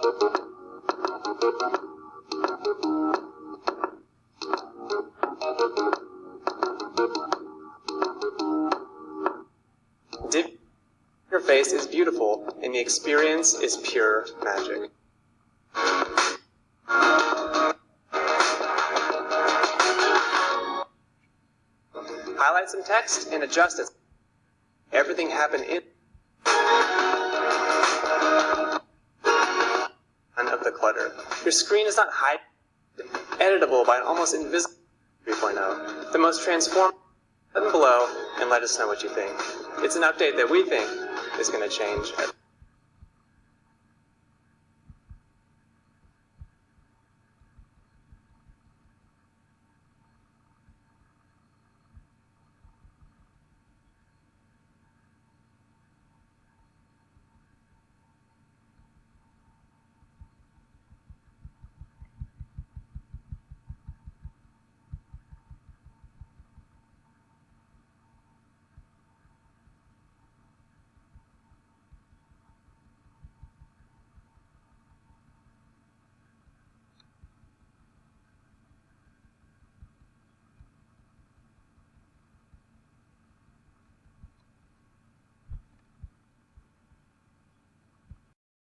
Your face is beautiful, and the experience is pure magic. Highlight some text and adjust it. Everything happened in of the clutter. Your screen is not editable by an almost invisible 3.0. The most transformed button below and let us know what you think. It's an update that we think is going to change